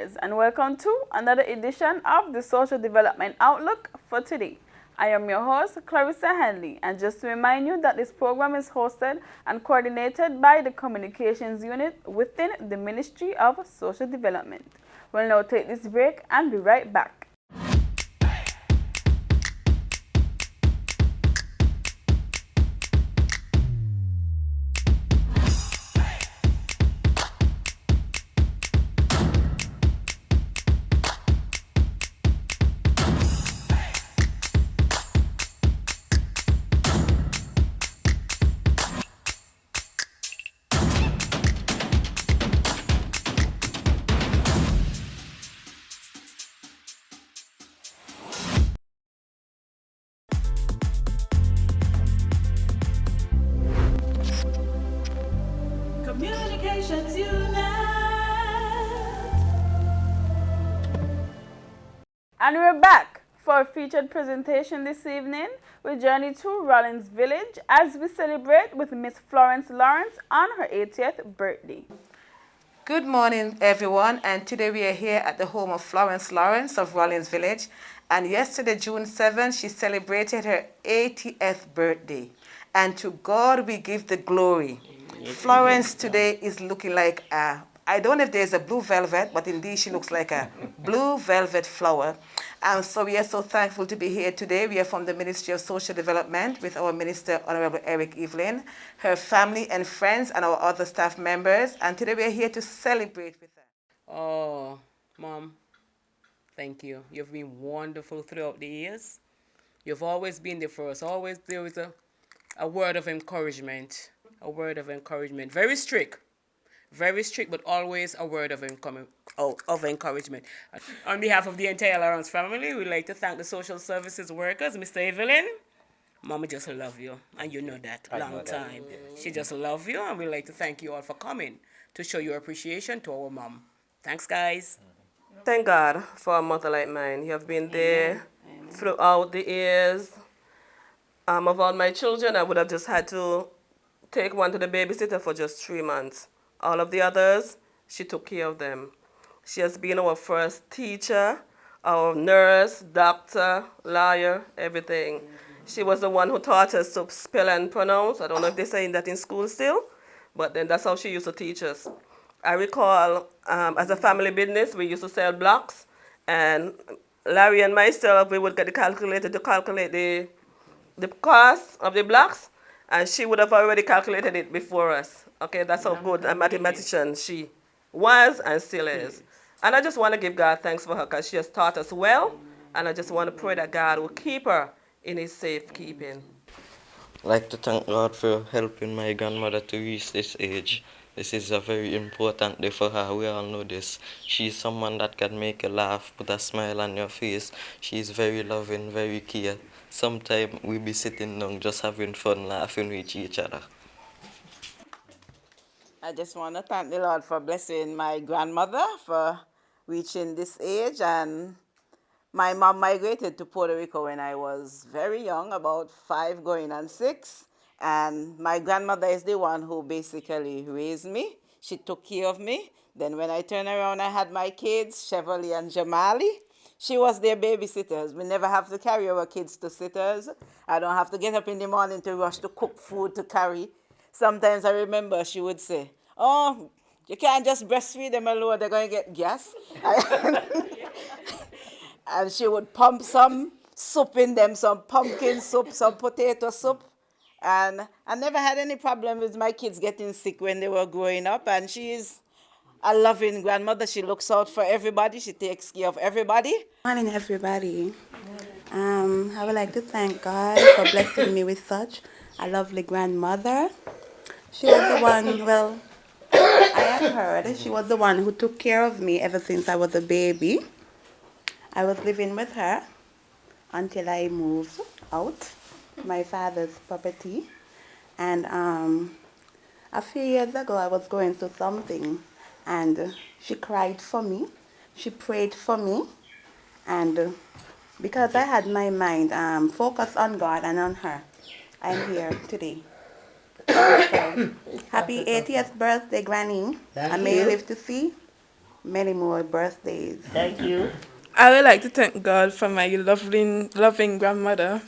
viewers, and welcome to another edition of the Social Development Outlook for today. I am your host, Clarissa Henley, and just to remind you that this program is hosted and coordinated by the Communications Unit within the Ministry of Social Development. We'll now take this break and be right back. Communications Unit. And we're back for a featured presentation this evening. We journey to Rollins Village as we celebrate with Miss Florence Lawrence on her 80th birthday. Good morning, everyone, and today we are here at the home of Florence Lawrence of Rollins Village. And yesterday, June 7th, she celebrated her 80th birthday. And to God we give the glory. Florence today is looking like I don't know if there's a blue velvet, but indeed she looks like a blue velvet flower. And so we are so thankful to be here today. We are from the Ministry of Social Development with our Minister, Honorable Eric Evelyn, her family and friends, and our other staff members. And today we are here to celebrate with her. Oh, Mom, thank you. You've been wonderful throughout the years. You've always been there for us. Always there was a word of encouragement. A word of encouragement. Very strict, but always a word of encouragement. On behalf of the entire Lawrence family, we'd like to thank the social services workers, Mr. Evelyn. Mama just love you, and you know that. Long time. She just love you, and we'd like to thank you all for coming to show your appreciation to our mom. Thanks, guys. Thank God for a mother like mine. You have been there throughout the years. Of all my children, I would have just had to take one to the babysitter for just 3 months. All of the others, she took care of them. She has been our first teacher, our nurse, doctor, lawyer, everything. She was the one who taught us to spell and pronounce. I don't know if they're saying that in school still, but then that's how she used to teach us. I recall, as a family business, we used to sell blocks, and Larry and myself, we would get the calculator to calculate the cost of the blocks, and she would have already calculated it before us. Okay, that's how good a mathematician she was and still is. And I just want to give God thanks for her because she has taught us well, and I just want to pray that God will keep her in his safekeeping. I'd like to thank God for helping my grandmother to reach this age. This is a very important day for her. We all know this. She's someone that can make you laugh, put a smile on your face. She's very loving, very care. Sometimes we be sitting down just having fun, laughing with each other. I just want to thank the Lord for blessing my grandmother for reaching this age. And my mom migrated to Puerto Rico when I was very young, about 5 going on 6. And my grandmother is the one who basically raised me. She took care of me. Then when I turned around, I had my kids, Chevrolet and Jamali. She was their babysitters. We never have to carry our kids to sitters. I don't have to get up in the morning to rush to cook food to carry. Sometimes I remember she would say, oh, you can't just breastfeed them alone, they're going to get gas. And she would pump some soup in them, some pumpkin soup, some potato soup. And I never had any problem with my kids getting sick when they were growing up. And she is a loving grandmother. She looks out for everybody. She takes care of everybody. Good morning, everybody. I would like to thank God for blessing me with such a lovely grandmother. She was the one, well, I have heard, she was the one who took care of me ever since I was a baby. I was living with her until I moved out, my father's property. And a few years ago, I was going through something, and she cried for me. She prayed for me. And because I had my mind focused on God and on her, I'm here today. So, happy 80th birthday, Granny. And may you live to see many more birthdays. Thank you. I would like to thank God for my loving grandmother.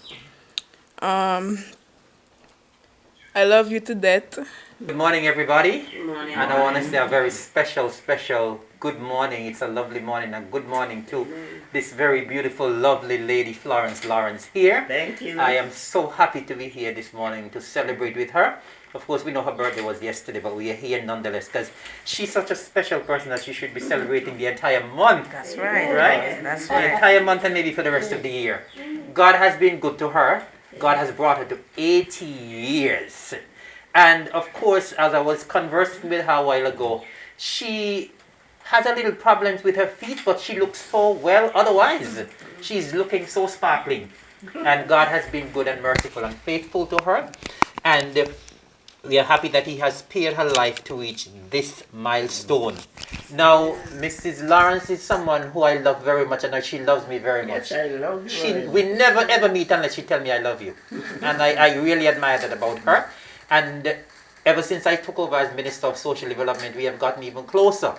I love you to death. Good morning, everybody. Good morning. And I want to say a very special good morning. It's a lovely morning. And good morning to this very beautiful, lovely lady, Florence Lawrence here. Thank you. I am so happy to be here this morning to celebrate with her. Of course, we know her birthday was yesterday, but we are here nonetheless because she's such a special person that she should be celebrating the entire month. That's right. Right? That's The right. entire month and maybe for the rest of the year. God has been good to her. God has brought her to 80 years. And of course, as I was conversing with her a while ago, she has a little problems with her feet, but she looks so well otherwise. She's looking so sparkling. And God has been good and merciful and faithful to her. And we are happy that He has spared her life to reach this milestone. Now, Mrs. Lawrence is someone who I love very much, and she loves me very much. Yes, I love you. We never ever meet unless she tells me I love you. And I really admire that about her. And ever since I took over as Minister of Social Development, we have gotten even closer.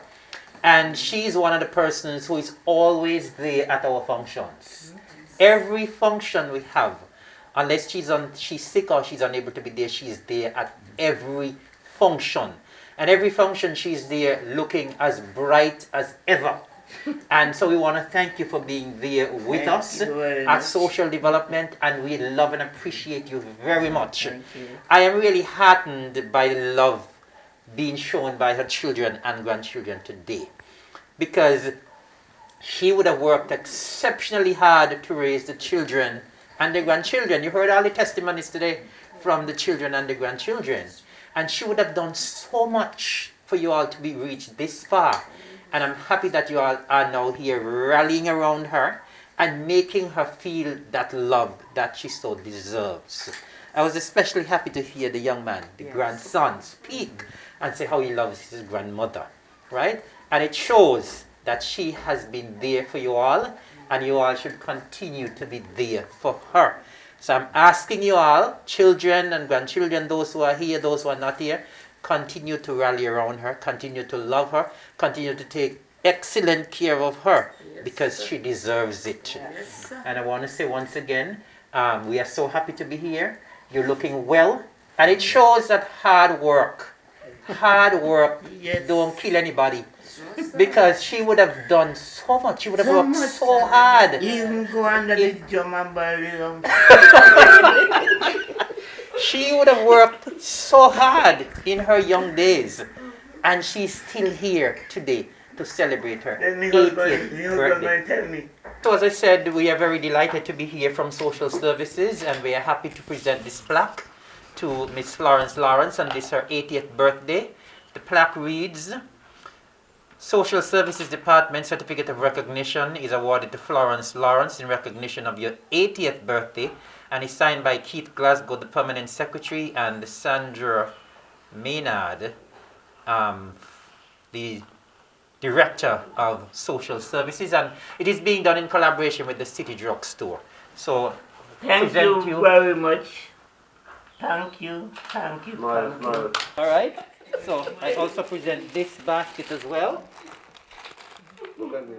And she's one of the persons who is always there at our functions. Every function we have, unless she's sick or she's unable to be there, she's there at every function. And every function she's there looking as bright as ever. And so we want to thank you for being there with us at Social Development, and we love and appreciate you very much. I am really heartened by the love being shown by her children and grandchildren today, because she would have worked exceptionally hard to raise the children and the grandchildren. You heard all the testimonies today from the children and the grandchildren, and she would have done so much for you all to be reached this far. And I'm happy that you all are now here rallying around her and making her feel that love that she so deserves. I was especially happy to hear the young man, the grandson, speak and say how he loves his grandmother, right? And it shows that she has been there for you all, and you all should continue to be there for her. So I'm asking you all, children and grandchildren, those who are here, those who are not here, continue to rally around her, continue to love her, continue to take excellent care of her, because she deserves it. And I want to say once again, we are so happy to be here. You're looking well, and it shows that hard work don't kill anybody, because she would have done so much. She would have worked so hard. Even go under the drum and barrel. She would have worked so hard in her young days, and she's still here today to celebrate her 80th birthday. Tell me. So as I said, we are very delighted to be here from Social Services, and we are happy to present this plaque to Miss Florence Lawrence on this her 80th birthday. The plaque reads, Social Services Department Certificate of Recognition is awarded to Florence Lawrence in recognition of your 80th birthday, and is signed by Keith Glasgow, the Permanent Secretary, and Sandra Maynard, the Director of Social Services, and it is being done in collaboration with the City Drugstore. So, Thank you very much. Thank you. All right. So I also present this basket as well. Look at me.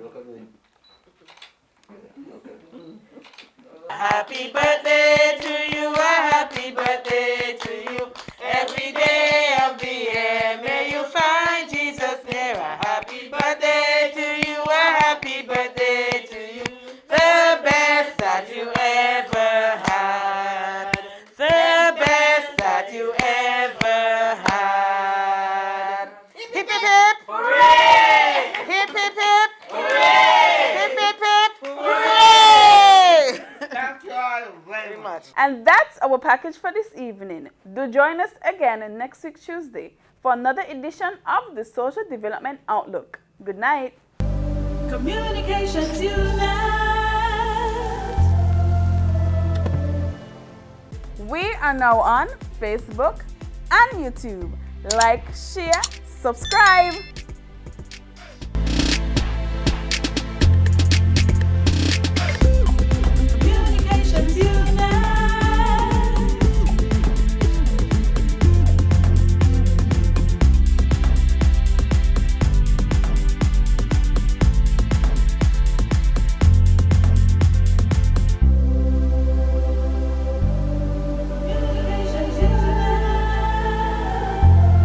Happy birthday to you, a happy birthday to you. Every day of the year, may you find Jesus near. A happy birthday to you, a happy birthday to you. The best that you ever had. The best that you ever had. Hip, hip, hip. Hooray! Hip, hip, hip. Hooray! Hip, hip, hip. Hooray! Thank you all very much. And that's our package for this evening. Do join us again next week Tuesday for another edition of the Social Development Outlook. Good night. Communications Unite. We are now on Facebook and YouTube. Like, share, subscribe.